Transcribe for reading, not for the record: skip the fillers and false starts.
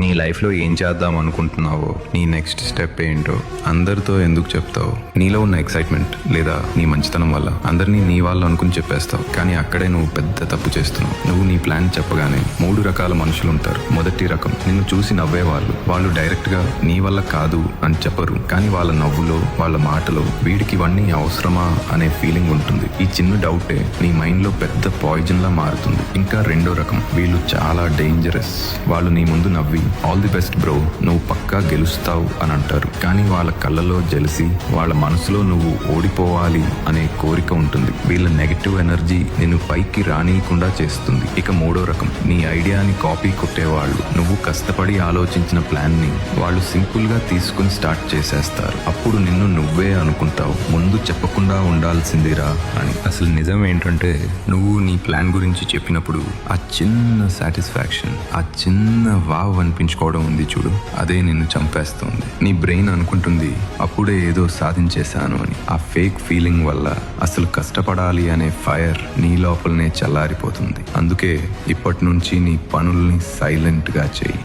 నీ లైఫ్లో ఏం చేద్దాం అనుకుంటున్నావో, నీ నెక్స్ట్ స్టెప్ ఏంటో అందరితో ఎందుకు చెప్తావు? నీలో ఉన్న ఎక్సైట్మెంట్ లేదా నీ మంచితనం వల్ల అందరినీ నీ వాళ్ళు అనుకుని చెప్పేస్తావు. కానీ అక్కడే నువ్వు పెద్ద తప్పు చేస్తున్నావు. నువ్వు నీ ప్లాన్ చెప్పగానే 3 రకాల మనుషులు ఉంటారు. మొదటి రకం నిన్ను చూసి నవ్వేవాళ్ళు. వాళ్ళు డైరెక్ట్గా నీ వల్ల కాదు అని చెప్పరు, కానీ వాళ్ళ నవ్వులో, వాళ్ళ మాటలో వీడికి ఇవన్నీ అవసరమా అనే ఫీలింగ్ ఉంటుంది. ఈ చిన్న డౌటే నీ మైండ్లో పెద్ద పాయిజన్ లా మారుతుంది. ఇంకా రెండో రకం, వీళ్ళు చాలా డేంజరస్. వాళ్ళు నీ ముందు నవ్వి ఆల్ ది బెస్ట్ బ్రో, నువ్వు పక్కా గెలుస్తావు అని అంటారు. కానీ వాళ్ళ కళ్ళలో జెలసీ, వాళ్ళ మనసులో నువ్వు ఓడిపోవాలి అనే కోరిక ఉంటుంది. వీళ్ళ నెగటివ్ ఎనర్జీ నిన్ను పైకి రానియకుండా చేస్తుంది. ఇక మూడో రకం, నీ ఐడియాని కాపీ కొట్టేవాళ్ళు. నువ్వు కష్టపడి ఆలోచించిన ప్లాన్ ని వాళ్ళు సింపుల్ గా తీసుకుని స్టార్ట్ చేసేస్తారు. అప్పుడు నిన్ను నువ్వే అనుకుంటావు, ముందు చెప్పకుండా ఉండాల్సిందిరా అని. అసలు నిజం ఏంటంటే, నువ్వు నీ ప్లాన్ గురించి చెప్పినప్పుడు ఆ చిన్న సాటిస్ఫాక్షన్, ఆ చిన్న వావ్ అనిపించుకోవడం ఉంది చూడు, అదే నిన్ను చంపేస్తుంది. నీ బ్రెయిన్ అనుకుంటుంది అప్పుడే ఏదో సాధించేశాను అని. ఆ ఫేక్ ఫీలింగ్ వల్ల అసలు కష్టపడాలి అనే ఫైర్ నీ లోపలనే చల్లారిపోతుంది. అందుకే ఇప్పటి నుంచి నీ పనుల్ని సైలెంట్ గా చేయి.